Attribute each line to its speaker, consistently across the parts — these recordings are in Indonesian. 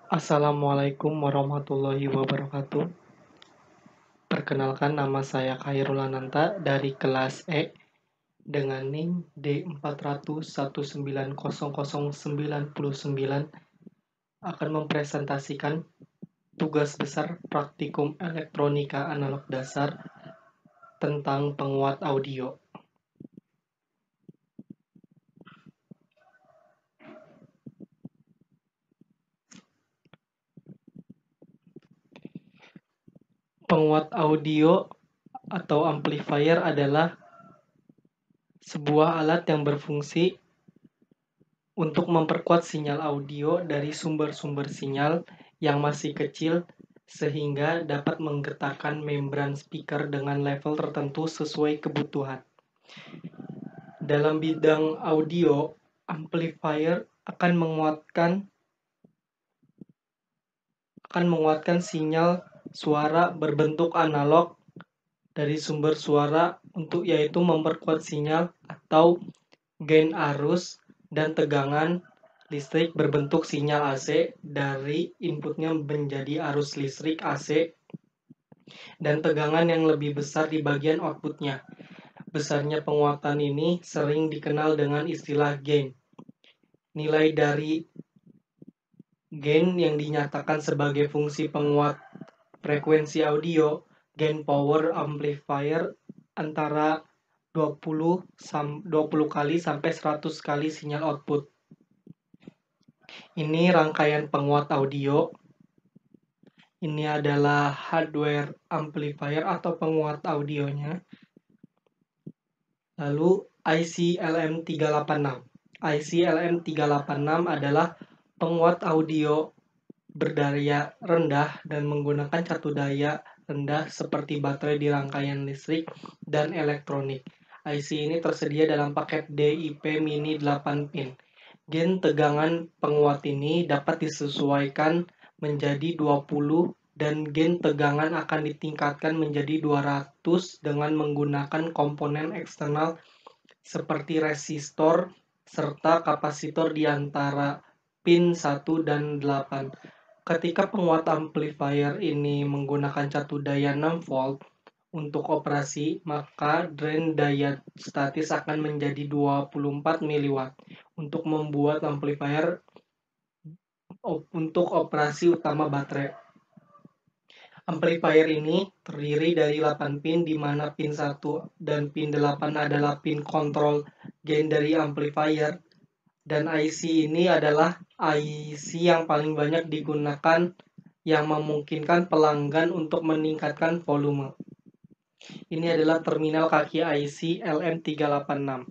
Speaker 1: Assalamualaikum warahmatullahi wabarakatuh. Perkenalkan, nama saya Khairul Ananta dari kelas E dengan NIM D401919099 akan mempresentasikan tugas besar praktikum elektronika analog dasar tentang penguat audio. Penguat audio atau amplifier adalah sebuah alat yang berfungsi untuk memperkuat sinyal audio dari sumber-sumber sinyal yang masih kecil sehingga dapat menggetarkan membran speaker dengan level tertentu sesuai kebutuhan. Dalam bidang audio, amplifier akan menguatkan sinyal suara berbentuk analog dari sumber suara yaitu memperkuat sinyal atau gain arus dan tegangan listrik berbentuk sinyal AC dari inputnya menjadi arus listrik AC dan tegangan yang lebih besar di bagian outputnya. Besarnya penguatan ini sering dikenal dengan istilah gain. Nilai dari gain yang dinyatakan sebagai fungsi penguat frekuensi audio, gain power amplifier antara 20 kali sampai 100 kali sinyal output. Ini rangkaian penguat audio. Ini adalah hardware amplifier atau penguat audionya. Lalu IC LM386. IC LM386 adalah penguat audio berdaya rendah dan menggunakan catu daya rendah seperti baterai di rangkaian listrik dan elektronik. IC ini tersedia dalam paket DIP mini 8 pin. Gain tegangan penguat ini dapat disesuaikan menjadi 20 dan gain tegangan akan ditingkatkan menjadi 200 dengan menggunakan komponen eksternal seperti resistor serta kapasitor di antara pin 1 dan 8. Ketika penguat amplifier ini menggunakan catu daya 6 volt untuk operasi, maka drain daya statis akan menjadi 24 mW untuk membuat amplifier untuk operasi utama baterai. Amplifier ini terdiri dari 8 pin di mana pin 1 dan pin 8 adalah pin kontrol gain dari amplifier dan IC ini adalah IC yang paling banyak digunakan yang memungkinkan pelanggan untuk meningkatkan volume. Ini adalah terminal kaki IC LM386.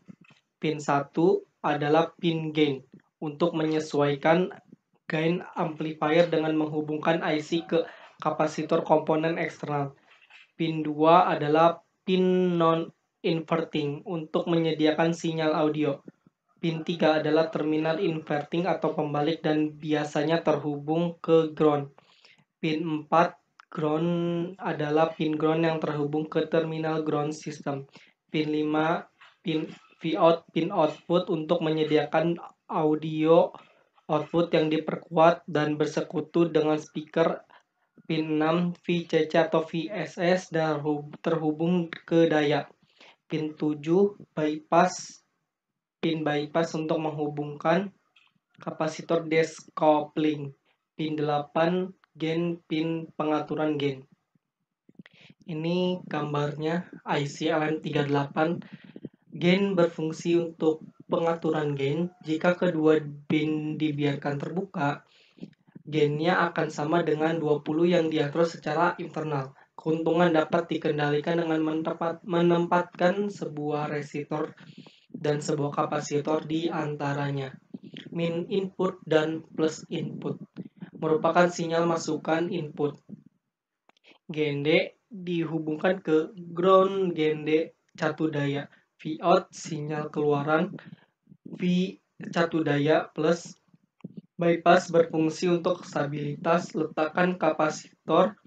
Speaker 1: Pin 1 adalah pin gain untuk menyesuaikan gain amplifier dengan menghubungkan IC ke kapasitor komponen eksternal. Pin 2 adalah pin non-inverting untuk menyediakan sinyal audio. Pin 3 adalah terminal inverting atau pembalik dan biasanya terhubung ke ground. Pin 4 ground adalah pin ground yang terhubung ke terminal ground system. Pin 5 pin Vout, pin output untuk menyediakan audio output yang diperkuat dan bersekutu dengan speaker. Pin 6 VCC atau VSS dan terhubung ke daya. Pin 7 bypass, pin bypass untuk menghubungkan kapasitor decoupling. Pin 8 gain, pin pengaturan gain. Ini gambarnya IC LM38. Gain berfungsi untuk pengaturan gain. Jika kedua pin dibiarkan terbuka, gainnya akan sama dengan 20 yang diatur secara internal. Keuntungan dapat dikendalikan dengan menempatkan sebuah resistor dan sebuah kapasitor di antaranya. Min input dan plus input merupakan sinyal masukan input. GND dihubungkan ke ground GND catu daya. Vout sinyal keluaran, V catu daya plus. Bypass berfungsi untuk stabilitas. Letakkan kapasitor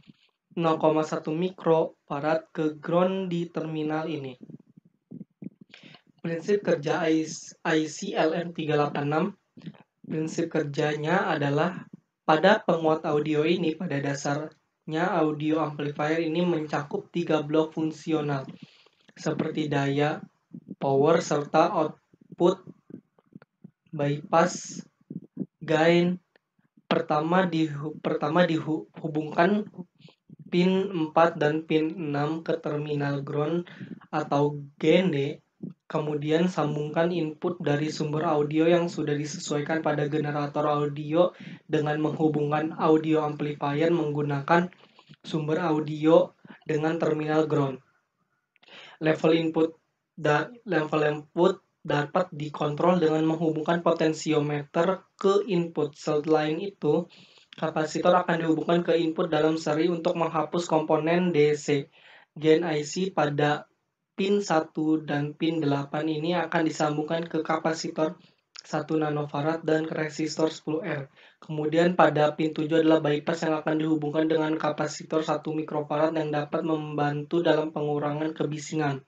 Speaker 1: 0,1 mikrofarad ke ground di terminal ini. Prinsip kerja IC LM386. Prinsip kerjanya adalah Pada penguat audio ini, pada dasarnya audio amplifier ini mencakup 3 blok fungsional seperti daya, power, serta output, bypass, gain. Pertama dihubungkan pin 4 dan pin 6 ke terminal ground atau GND. Kemudian sambungkan input dari sumber audio yang sudah disesuaikan pada generator audio dengan menghubungkan audio amplifier menggunakan sumber audio dengan terminal ground. Level input dapat dikontrol dengan menghubungkan potensiometer ke input. Selain itu, kapasitor akan dihubungkan ke input dalam seri untuk menghapus komponen DC. Gain IC pada pin 1 dan pin 8 ini akan disambungkan ke kapasitor 1 nanofarad dan resistor 10R. Kemudian pada pin 7 adalah bypass yang akan dihubungkan dengan kapasitor 1 mikrofarad yang dapat membantu dalam pengurangan kebisingan.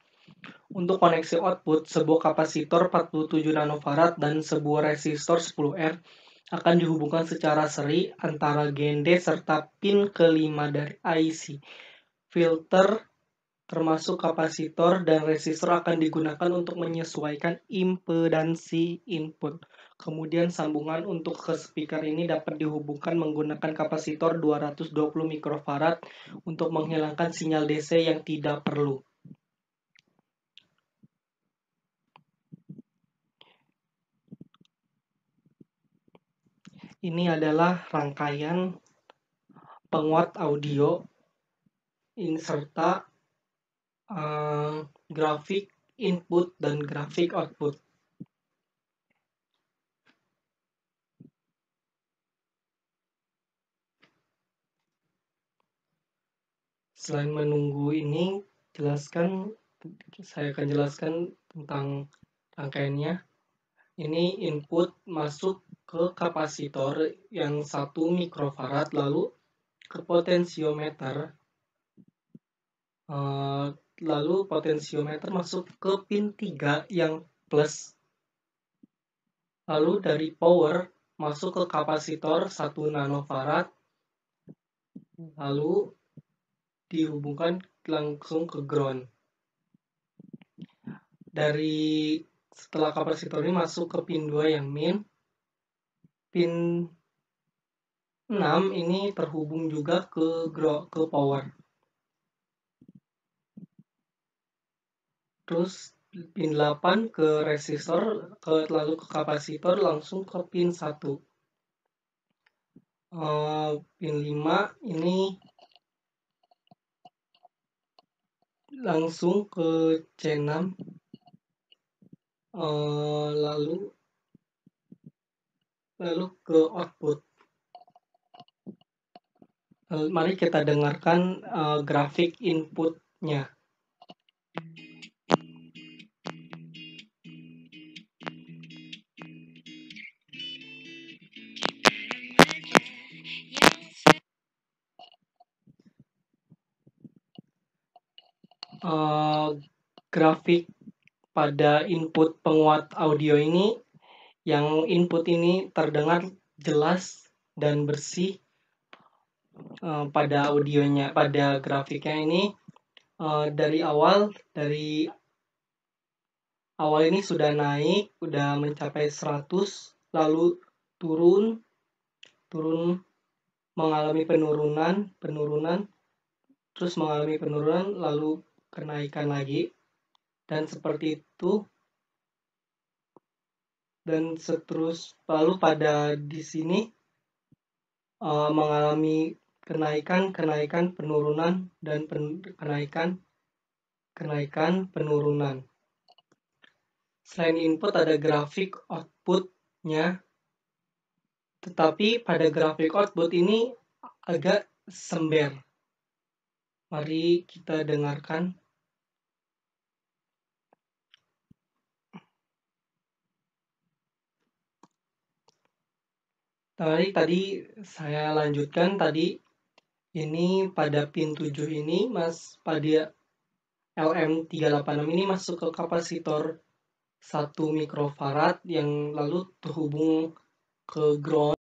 Speaker 1: Untuk koneksi output, sebuah kapasitor 47 nanofarad dan sebuah resistor 10R akan dihubungkan secara seri antara GND serta pin kelima dari IC. Filter termasuk kapasitor dan resistor akan digunakan untuk menyesuaikan impedansi input. Kemudian sambungan untuk ke speaker ini dapat dihubungkan menggunakan kapasitor 220 mikrofarad untuk menghilangkan sinyal DC yang tidak perlu. Ini adalah rangkaian penguat audio serta grafik input dan grafik output. Selain menunggu ini, saya akan jelaskan tentang rangkaiannya. Ini input masuk ke kapasitor yang 1 mikrofarad, lalu ke potensiometer, lalu potensiometer masuk ke pin 3 yang plus, lalu dari power masuk ke kapasitor 1 nanofarad, lalu dihubungkan langsung ke ground. Setelah kapasitor ini masuk ke pin 2 yang min, pin 6 ini terhubung juga ke power. Terus pin 8 ke resistor, lalu ke kapasitor langsung ke pin 1. Pin 5 ini langsung ke C6, lalu ke output. Mari kita dengarkan grafik inputnya. Grafik pada input penguat audio ini, yang input ini terdengar jelas dan bersih. Pada audionya, pada grafiknya ini dari awal ini sudah naik, sudah mencapai 100, lalu turun mengalami penurunan, terus mengalami penurunan, lalu kenaikan lagi, dan seperti itu, dan lalu pada di sini mengalami kenaikan, penurunan, dan kenaikan, penurunan. Selain input ada grafik outputnya, tetapi pada grafik output ini agak sember. Mari kita dengarkan. Tadi saya lanjutkan tadi, ini pada pin 7 ini pada LM386 ini masuk ke kapasitor 1 mikrofarad yang lalu terhubung ke ground.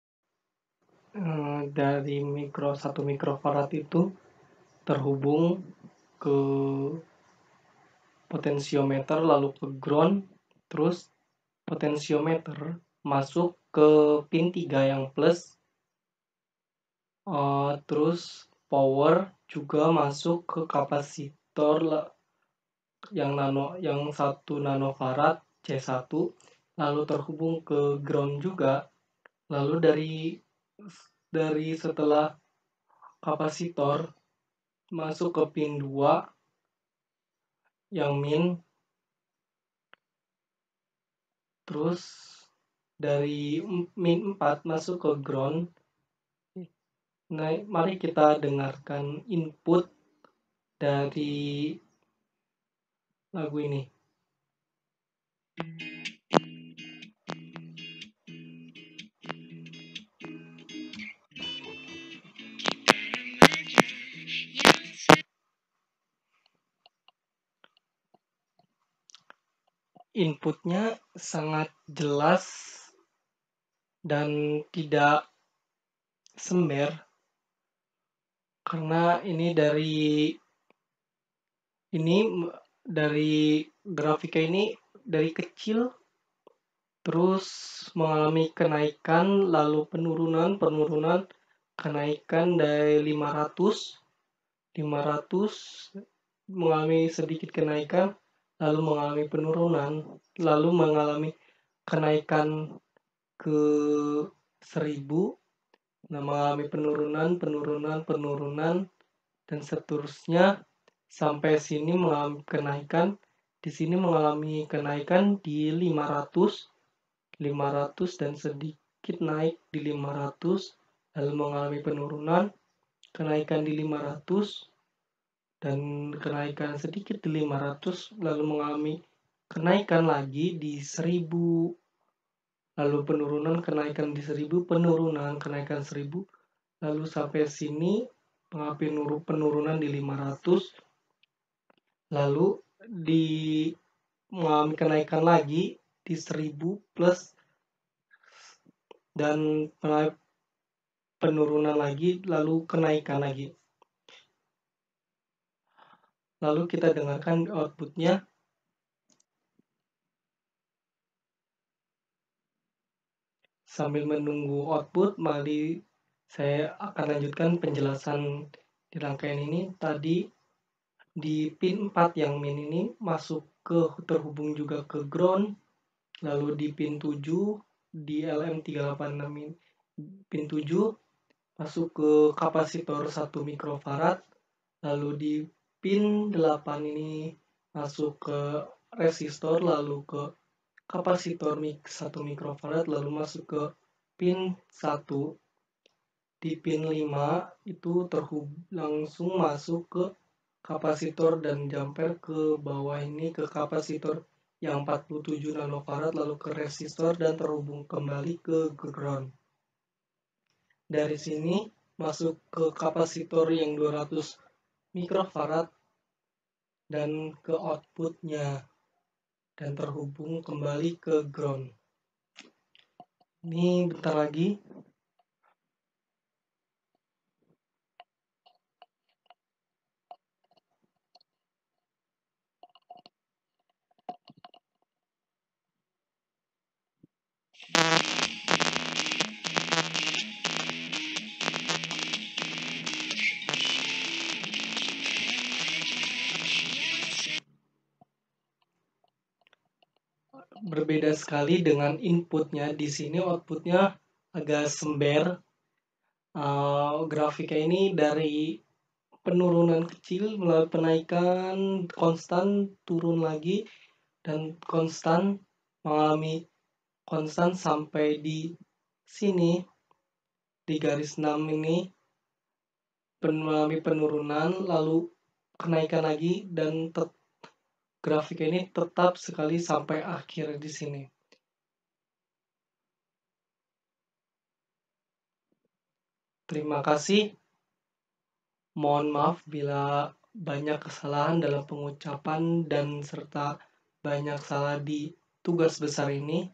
Speaker 1: dari 1 mikrofarad itu terhubung ke potensiometer lalu ke ground, terus potensiometer masuk ke pin 3 yang plus, terus power juga masuk ke kapasitor yang 1 nanofarad C1, lalu terhubung ke ground juga. Lalu dari setelah kapasitor masuk ke pin 2 yang min, terus dari min 4 masuk ke ground. Nah, mari kita dengarkan input dari lagu ini. Inputnya sangat jelas dan tidak sember, karena ini dari grafika ini dari kecil terus mengalami kenaikan lalu penurunan kenaikan dari 500 mengalami sedikit kenaikan lalu mengalami penurunan lalu mengalami kenaikan ke 1000, nah mengalami penurunan dan seterusnya sampai sini mengalami kenaikan. Di sini mengalami kenaikan di 500 dan sedikit naik di 500, lalu mengalami penurunan, kenaikan di 500 dan kenaikan sedikit di 500, lalu mengalami kenaikan lagi di 1000, lalu penurunan, kenaikan di 1000, penurunan, kenaikan 1000, lalu sampai sini mengalami penurunan di 500, lalu mengalami kenaikan lagi di 1000 plus dan penurunan lagi lalu kenaikan lagi. Lalu kita dengarkan outputnya. Sambil menunggu output, mari saya akan lanjutkan penjelasan di rangkaian ini. Tadi di pin 4 yang min ini terhubung juga ke ground, lalu di pin 7 di LM386 ini, pin 7 masuk ke kapasitor 1 mikrofarad, lalu di pin 8 ini masuk ke resistor, lalu ke kapasitor 1 mikrofarad, lalu masuk ke pin 1. Di pin 5 itu langsung masuk ke kapasitor dan jumper ke bawah ini ke kapasitor yang 47 nanofarad, lalu ke resistor dan terhubung kembali ke ground. Dari sini masuk ke kapasitor yang 200 mikrofarad dan ke outputnya dan terhubung kembali ke ground. Ini bentar lagi. Berbeda sekali dengan inputnya. Di sini outputnya agak sember. Grafiknya ini dari penurunan kecil melalui penaikan konstan, turun lagi dan konstan, mengalami konstan sampai di sini di garis 6 ini mengalami penurunan lalu kenaikan lagi dan grafik ini tetap sekali sampai akhir di sini. Terima kasih. Mohon maaf bila banyak kesalahan dalam pengucapan dan serta banyak salah di tugas besar ini.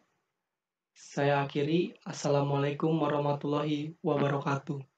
Speaker 1: Saya akhiri. Assalamualaikum warahmatullahi wabarakatuh.